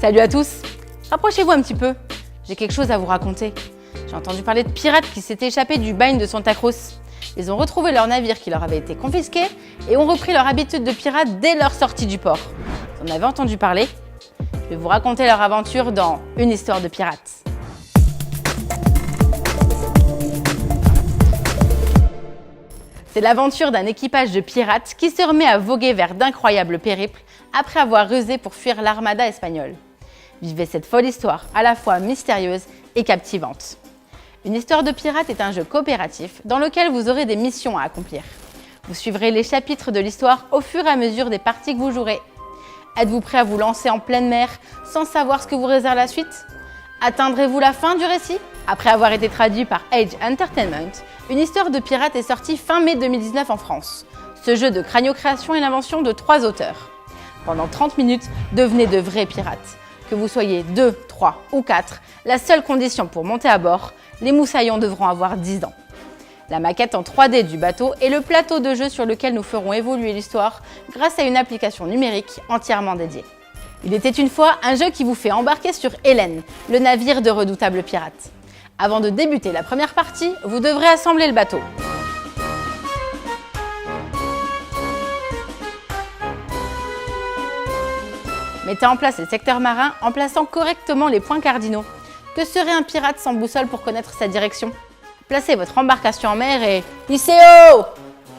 Salut à tous! Rapprochez-vous un petit peu, j'ai quelque chose à vous raconter. J'ai entendu parler de pirates qui s'étaient échappés du bagne de Santa Cruz. Ils ont retrouvé leur navire qui leur avait été confisqué et ont repris leur habitude de pirates dès leur sortie du port. Vous en avez entendu parler? Je vais vous raconter leur aventure dans Une histoire de pirates. C'est l'aventure d'un équipage de pirates qui se remet à voguer vers d'incroyables périples après avoir rusé pour fuir l'armada espagnole. Vivez cette folle histoire à la fois mystérieuse et captivante. Une histoire de pirates est un jeu coopératif dans lequel vous aurez des missions à accomplir. Vous suivrez les chapitres de l'histoire au fur et à mesure des parties que vous jouerez. Êtes-vous prêt à vous lancer en pleine mer sans savoir ce que vous réserve la suite? Atteindrez-vous la fin du récit? Après avoir été traduit par Age Entertainment, Une histoire de pirates est sortie fin mai 2019 en France. Ce jeu de crânio-création est l'invention de 3 auteurs. Pendant 30 minutes, devenez de vrais pirates. Que vous soyez 2, 3 ou 4, la seule condition pour monter à bord, les moussaillons devront avoir 10 ans. La maquette en 3D du bateau est le plateau de jeu sur lequel nous ferons évoluer l'histoire grâce à une application numérique entièrement dédiée. Il était une fois un jeu qui vous fait embarquer sur Hélène, le navire de redoutables pirates. Avant de débuter la première partie, vous devrez assembler le bateau. Mettez en place les secteurs marins en plaçant correctement les points cardinaux. Que serait un pirate sans boussole pour connaître sa direction? Placez votre embarcation en mer et... Iseo!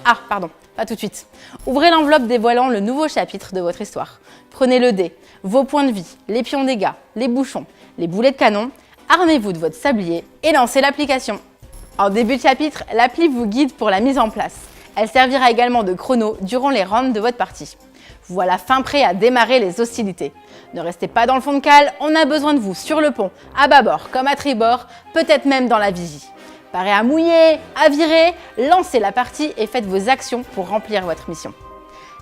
Ah, pardon, pas tout de suite. Ouvrez l'enveloppe dévoilant le nouveau chapitre de votre histoire. Prenez le dé, vos points de vie, les pions dégâts, les bouchons, les boulets de canon. Armez-vous de votre sablier et lancez l'application. En début de chapitre, l'appli vous guide pour la mise en place. Elle servira également de chrono durant les rounds de votre partie. Vous voilà fin prêt à démarrer les hostilités. Ne restez pas dans le fond de cale, on a besoin de vous sur le pont, à bâbord comme à tribord, peut-être même dans la vigie. Paré à mouiller, à virer, lancez la partie et faites vos actions pour remplir votre mission.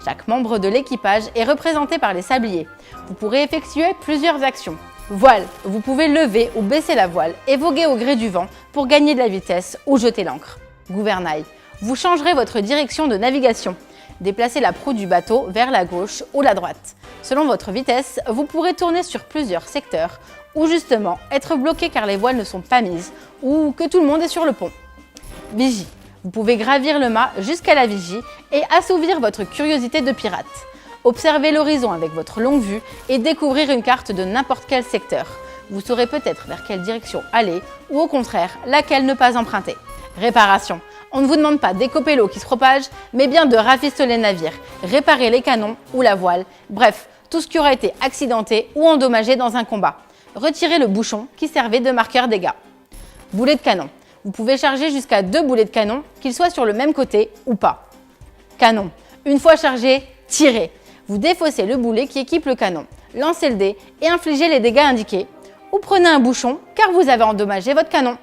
Chaque membre de l'équipage est représenté par les sabliers. Vous pourrez effectuer plusieurs actions. Voile, vous pouvez lever ou baisser la voile et voguer au gré du vent pour gagner de la vitesse ou jeter l'ancre. Gouvernail, vous changerez votre direction de navigation. Déplacez la proue du bateau vers la gauche ou la droite. Selon votre vitesse, vous pourrez tourner sur plusieurs secteurs ou justement être bloqué car les voiles ne sont pas mises ou que tout le monde est sur le pont. Vigie, vous pouvez gravir le mât jusqu'à la vigie et assouvir votre curiosité de pirate. Observez l'horizon avec votre longue vue et découvrir une carte de n'importe quel secteur. Vous saurez peut-être vers quelle direction aller ou au contraire, laquelle ne pas emprunter. Réparation. On ne vous demande pas d'écoper l'eau qui se propage, mais bien de rafistoler le navire, réparer les canons ou la voile, bref, tout ce qui aura été accidenté ou endommagé dans un combat. Retirez le bouchon qui servait de marqueur dégâts. Boulet de canon. Vous pouvez charger jusqu'à 2 boulets de canon, qu'ils soient sur le même côté ou pas. Canon. Une fois chargé, tirez. Vous défaussez le boulet qui équipe le canon, lancez le dé et infligez les dégâts indiqués. Ou prenez un bouchon car vous avez endommagé votre canon.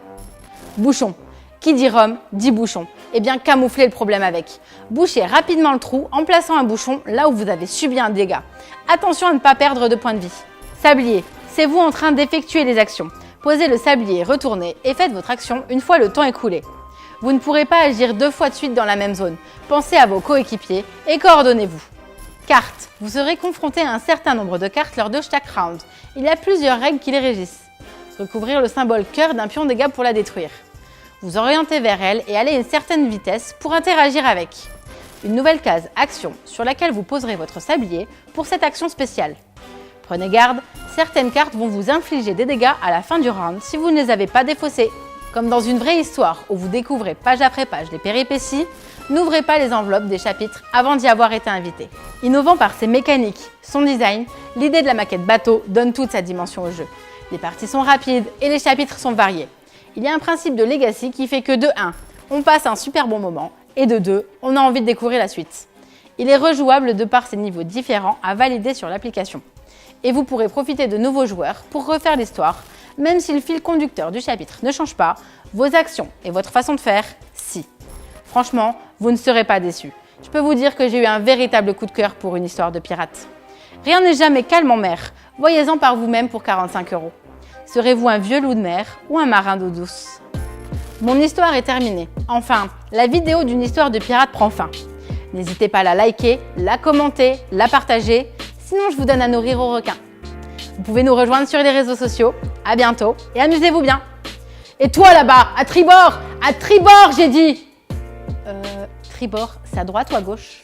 Bouchon. Qui dit rhum, dit bouchon. Eh bien, camouflez le problème avec. Bouchez rapidement le trou en plaçant un bouchon là où vous avez subi un dégât. Attention à ne pas perdre de points de vie. Sablier. C'est vous en train d'effectuer les actions. Posez le sablier, retournez et faites votre action une fois le temps écoulé. Vous ne pourrez pas agir 2 fois de suite dans la même zone. Pensez à vos coéquipiers et coordonnez-vous. Cartes. Vous serez confronté à un certain nombre de cartes lors de chaque round. Il y a plusieurs règles qui les régissent. Recouvrir le symbole cœur d'un pion dégâts pour la détruire. Vous orientez vers elle et allez à une certaine vitesse pour interagir avec. Une nouvelle case action sur laquelle vous poserez votre sablier pour cette action spéciale. Prenez garde, certaines cartes vont vous infliger des dégâts à la fin du round si vous ne les avez pas défaussées. Comme dans une vraie histoire où vous découvrez page après page les péripéties, n'ouvrez pas les enveloppes des chapitres avant d'y avoir été invité. Innovant par ses mécaniques, son design, l'idée de la maquette bateau donne toute sa dimension au jeu. Les parties sont rapides et les chapitres sont variés. Il y a un principe de legacy qui fait que de 1, on passe un super bon moment et de 2, on a envie de découvrir la suite. Il est rejouable de par ses niveaux différents à valider sur l'application. Et vous pourrez profiter de nouveaux joueurs pour refaire l'histoire, même si le fil conducteur du chapitre ne change pas, vos actions et votre façon de faire, si. Franchement, vous ne serez pas déçus. Je peux vous dire que j'ai eu un véritable coup de cœur pour une histoire de pirate. Rien n'est jamais calme en mer, voyez-en par vous-même pour 45 €. Serez-vous un vieux loup de mer ou un marin d'eau douce? Mon histoire est terminée. Enfin, la vidéo d'une histoire de pirate prend fin. N'hésitez pas à la liker, la commenter, la partager, sinon je vous donne à nourrir aux requins. Vous pouvez nous rejoindre sur les réseaux sociaux. À bientôt et amusez-vous bien. Et toi là-bas, à tribord, j'ai dit. Tribord, c'est à droite ou à gauche?